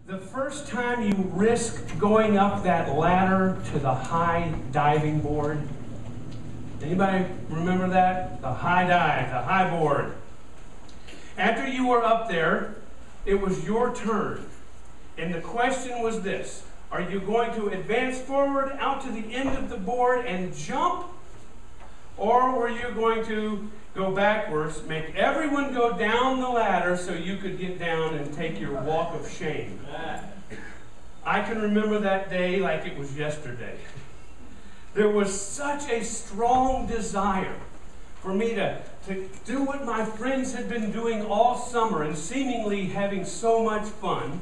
The first time you risked going up that ladder to the high diving board, anybody remember that? The high dive, the high board. After you were up there, it was your turn. And the question was this: are you going to advance forward out to the end of the board and jump? Or were you going to go backwards, make everyone go down the ladder so you could get down and take your walk of shame? I can remember that day like it was yesterday. There was such a strong desire for me to do what my friends had been doing all summer and seemingly having so much fun.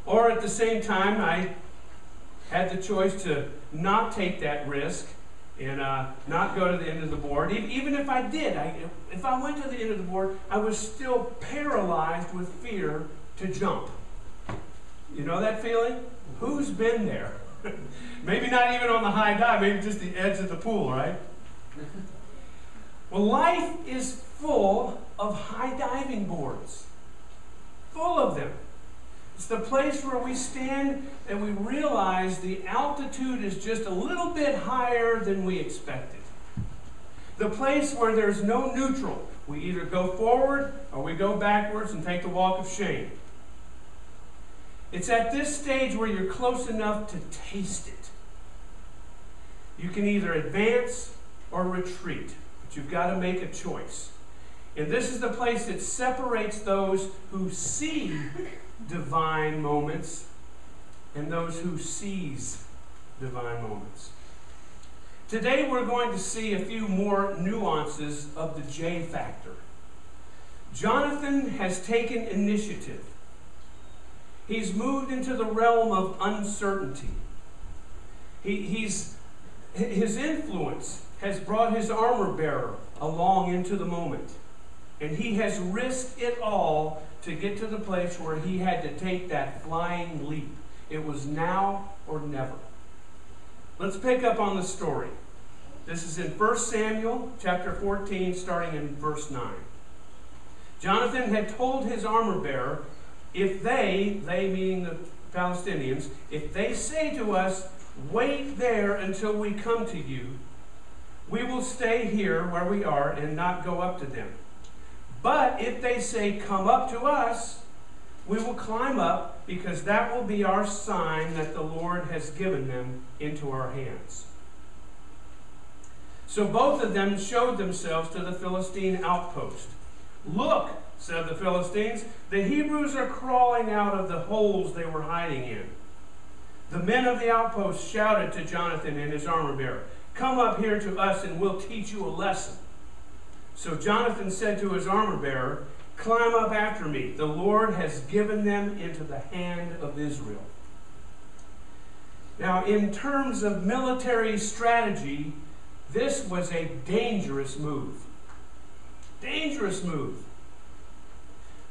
Or at the same time, I had the choice to not take that risk and not go to the end of the board. Even if I did, if I went to the end of the board, I was still paralyzed with fear to jump. You know that feeling? Who's been there? Maybe not even on the high dive, maybe just the edge of the pool, right? Well, life is full of high diving boards. Full of them. It's the place where we stand and we realize the altitude is just a little bit higher than we expected. The place where there's no neutral. We either go forward or we go backwards and take the walk of shame. It's at this stage where you're close enough to taste it. You can either advance or retreat, but you've got to make a choice. And this is the place that separates those who see divine moments and those who seize divine moments. Today we're going to see a few more nuances of the J factor. Jonathan has taken initiative. He's moved into the realm of uncertainty. His influence has brought his armor bearer along into the moment. And he has risked it all to get to the place where he had to take that flying leap. It was now or never. Let's pick up on the story. This is in 1 Samuel chapter 14, starting in verse 9. Jonathan had told his armor bearer, if they meaning the Philistines, if they say to us, wait there until we come to you, we will stay here where we are and not go up to them. But if they say, come up to us, we will climb up, because that will be our sign that the Lord has given them into our hands. So both of them showed themselves to the Philistine outpost. Look, said the Philistines, the Hebrews are crawling out of the holes they were hiding in. The men of the outpost shouted to Jonathan and his armor bearer, come up here to us and we'll teach you a lesson. So Jonathan said to his armor bearer, climb up after me. The Lord has given them into the hand of Israel. Now, in terms of military strategy, this was a dangerous move. Dangerous move.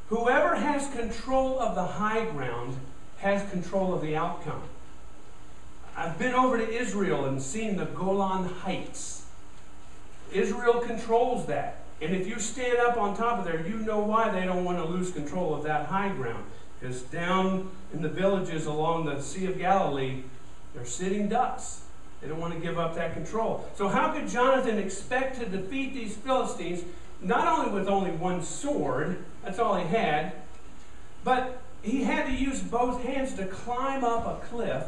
Whoever has control of the high ground has control of the outcome. I've been over to Israel and seen the Golan Heights. Israel controls that. And if you stand up on top of there, you know why they don't want to lose control of that high ground. Because down in the villages along the Sea of Galilee, they're sitting ducks. They don't want to give up that control. So how could Jonathan expect to defeat these Philistines, not only with only one sword, that's all he had, but he had to use both hands to climb up a cliff,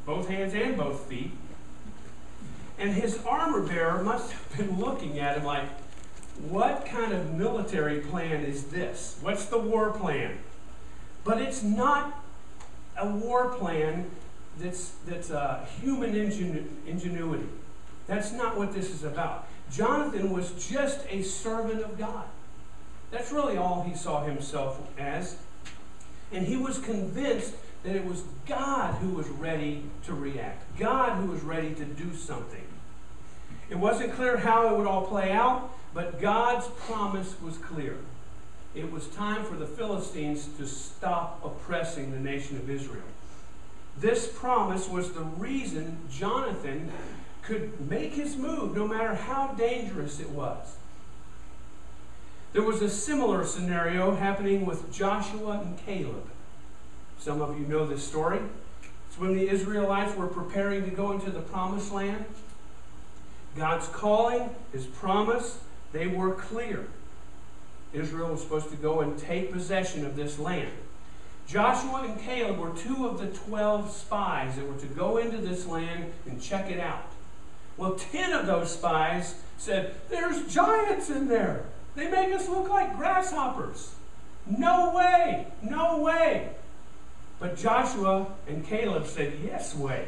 both hands and both feet. And his armor bearer must have been looking at him like, what kind of military plan is this? What's the war plan? But it's not a war plan that's human ingenuity. That's not what this is about. Jonathan was just a servant of God. That's really all he saw himself as. And he was convinced that it was God who was ready to react. God who was ready to do something. It wasn't clear how it would all play out, but God's promise was clear. It was time for the Philistines to stop oppressing the nation of Israel. This promise was the reason Jonathan could make his move, no matter how dangerous it was. There was a similar scenario happening with Joshua and Caleb. Some of you know this story. It's when the Israelites were preparing to go into the promised land. God's calling, his promise, they were clear. Israel was supposed to go and take possession of this land. Joshua and Caleb were 2 of the 12 spies that were to go into this land and check it out. Well, 10 of those spies said, "There's giants in there. They make us look like grasshoppers. No way, no way." But Joshua and Caleb said, "Yes way.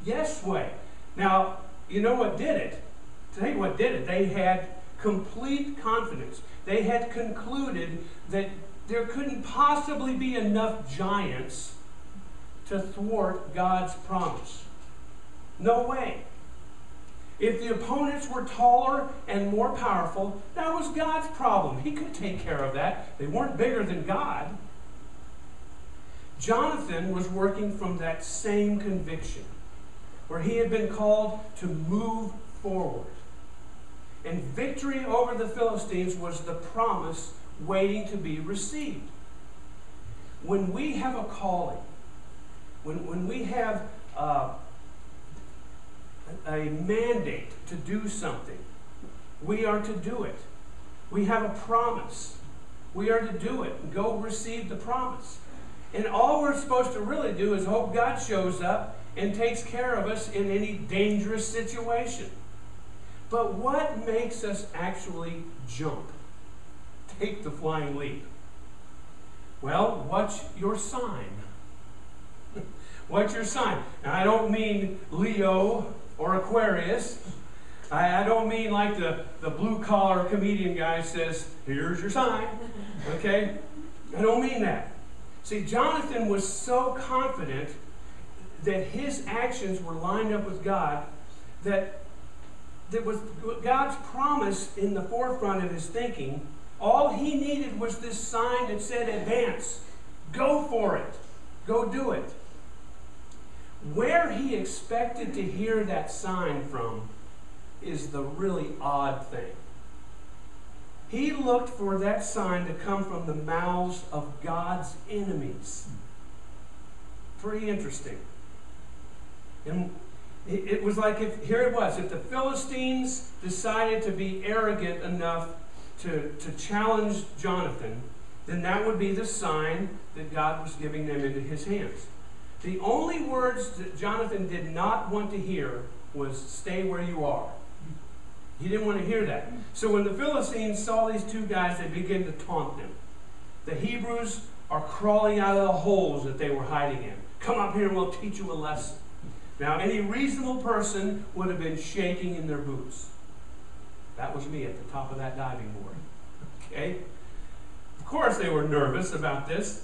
Yes way." Now, you know what did it? To tell you what did it, they had complete confidence. They had concluded that there couldn't possibly be enough giants to thwart God's promise. No way. If the opponents were taller and more powerful, that was God's problem. He could take care of that. They weren't bigger than God. Jonathan was working from that same conviction, where he had been called to move forward. And victory over the Philistines was the promise waiting to be received. When we have a calling, when we have a mandate to do something, we are to do it. We have a promise. We are to do it and go receive the promise. And all we're supposed to really do is hope God shows up and takes care of us in any dangerous situation. But what makes us actually jump? Take the flying leap? Well, what's your sign? What's your sign? Now, I don't mean Leo or Aquarius. I don't mean like the blue-collar comedian guy says, "Here's your sign." Okay? I don't mean that. See, Jonathan was so confident that his actions were lined up with God, that there was God's promise in the forefront of his thinking. All he needed was this sign that said, "Advance. Go for it. Go do it." Where he expected to hear that sign from is the really odd thing. He looked for that sign to come from the mouths of God's enemies. Pretty interesting. And it was like, if the Philistines decided to be arrogant enough to challenge Jonathan, then that would be the sign that God was giving them into his hands. The only words that Jonathan did not want to hear was, "Stay where you are." He didn't want to hear that. So when the Philistines saw these 2 guys, they began to taunt them. "The Hebrews are crawling out of the holes that they were hiding in. Come up here and we'll teach you a lesson." Now, any reasonable person would have been shaking in their boots. That was me at the top of that diving board. Okay? Of course they were nervous about this,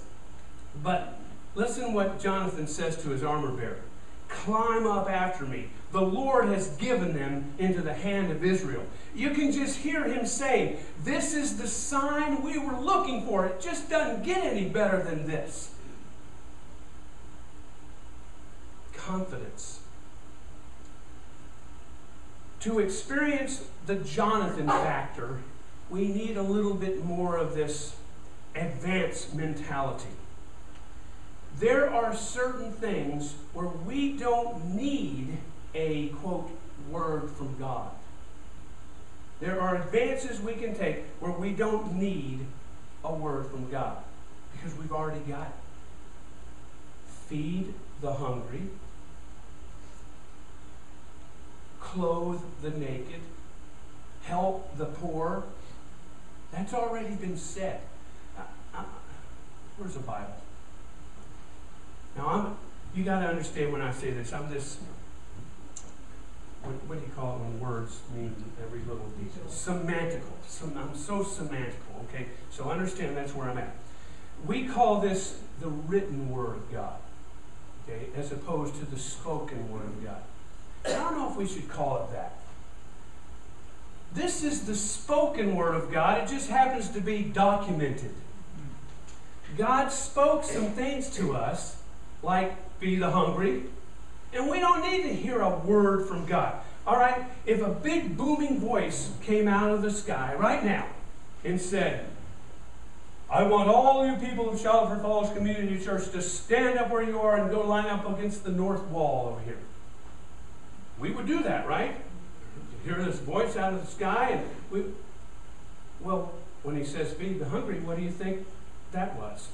but listen what Jonathan says to his armor bearer. "Climb up after me. The Lord has given them into the hand of Israel." You can just hear him saying, "This is the sign we were looking for. It just doesn't get any better than this." Confidence. To experience the Jonathan factor, we need a little bit more of this advanced mentality. There are certain things where we don't need a, quote, word from God. There are advances we can take where we don't need a word from God because we've already got it. Feed the hungry. Clothe the naked. Help the poor. That's already been said. Where's the Bible? Now, you got to understand when I say this, I'm this, what do you call it when words mean every little detail? Semantical. I'm so semantical, okay? So understand that's where I'm at. We call this the written word of God, okay, as opposed to the spoken word of God. I don't know if we should call it that. This is the spoken word of God. It just happens to be documented. God spoke some things to us, like feed the hungry, and we don't need to hear a word from God. All right? If a big booming voice came out of the sky right now and said, I want all you people of Shallowford Falls Community Church to stand up where you are and go line up against the north wall over here. We would do that, right? You hear this voice out of the sky, and well, when he says feed the hungry, what do you think that was?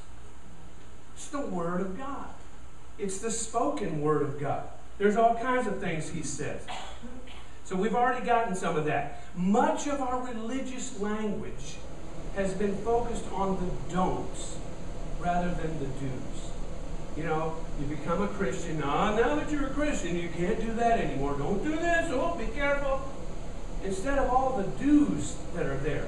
It's the Word of God. It's the spoken Word of God. There's all kinds of things he says. So we've already gotten some of that. Much of our religious language has been focused on the don'ts rather than the do's. You know, you become a Christian. Now that you're a Christian, you can't do that anymore. Don't do this. Oh, be careful. Instead of all the do's that are there.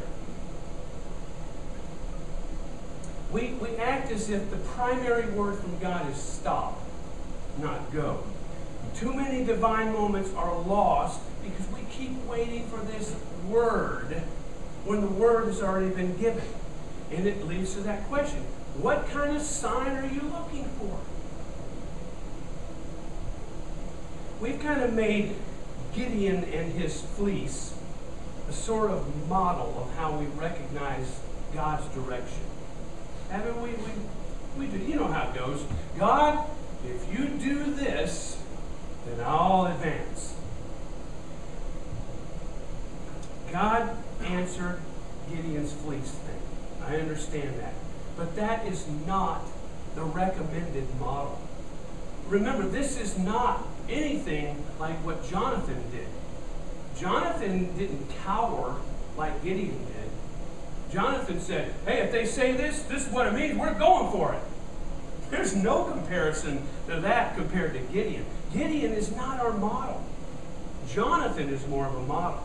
We act as if the primary word from God is stop, not go. Too many divine moments are lost because we keep waiting for this word when the word has already been given. And it leads to that question. What kind of sign are you looking for? We've kind of made Gideon and his fleece a sort of model of how we recognize God's direction. Haven't we? We do. You know how it goes. God, if you do this, then I'll advance. God answered Gideon's fleece thing. I understand that. But that is not the recommended model. Remember, this is not anything like what Jonathan did. Jonathan didn't cower like Gideon did. Jonathan said, hey, if they say this, this is what it means, we're going for it. There's no comparison to that compared to Gideon. Gideon is not our model. Jonathan is more of a model.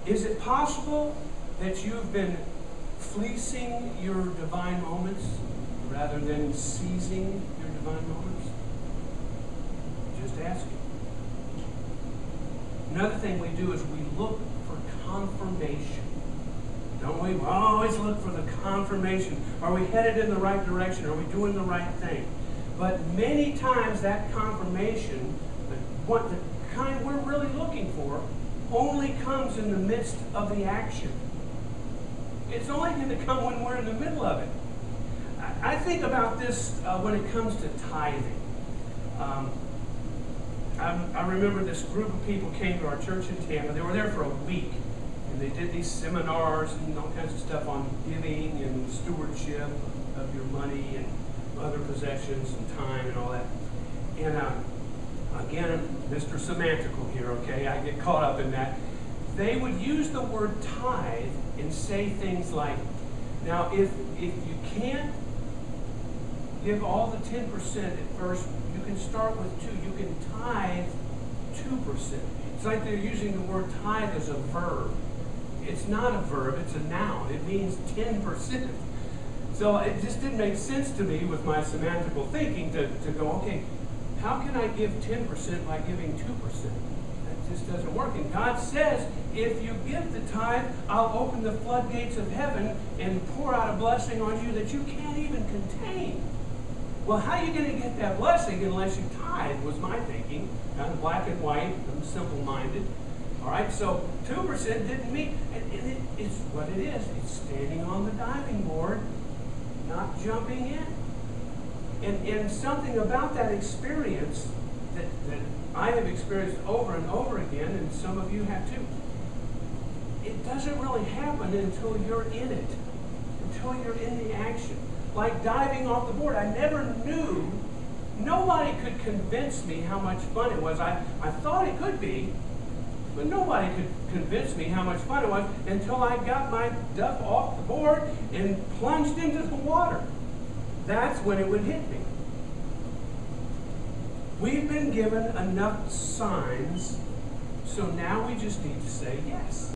Is it possible that you've been fleecing your divine moments rather than seizing your divine moments? Just asking. Another thing we do is we look for confirmation. Don't we? We always look for the confirmation. Are we headed in the right direction? Are we doing the right thing? But many times that confirmation, the kind we're really looking for, only comes in the midst of the action. It's only going to come when we're in the middle of it. I think about this when it comes to tithing. I remember this group of people came to our church in Tampa. They were there for a week. And they did these seminars and all kinds of stuff on giving and stewardship of your money and other possessions and time and all that. And again, Mr. Semantical here, okay? I get caught up in that. They would use the word tithe and say things like, now if you can't give all the 10% at first, you can start with 2. You can tithe 2%. It's like they're using the word tithe as a verb. It's not a verb, it's a noun. It means 10%. So it just didn't make sense to me with my semantical thinking to go, okay, how can I give 10% by giving 2%? That just doesn't work. And God says, if you give the tithe, I'll open the floodgates of heaven and pour out a blessing on you that you can't even contain. Well, how are you going to get that blessing unless you tithe, was my thinking. Kind of black and white. I'm simple-minded. All right, so 2% didn't mean, and it's what it is. It's standing on the diving board, not jumping in. And something about that experience that I have experienced over and over again, and some of you have too, it doesn't really happen until you're in it, until you're in the action. Like diving off the board. I never knew, nobody could convince me how much fun it was. I thought it could be, but nobody could convince me how much fun it was until I got my duck off the board and plunged into the water. That's when it would hit me. We've been given enough signs, so now we just need to say yes.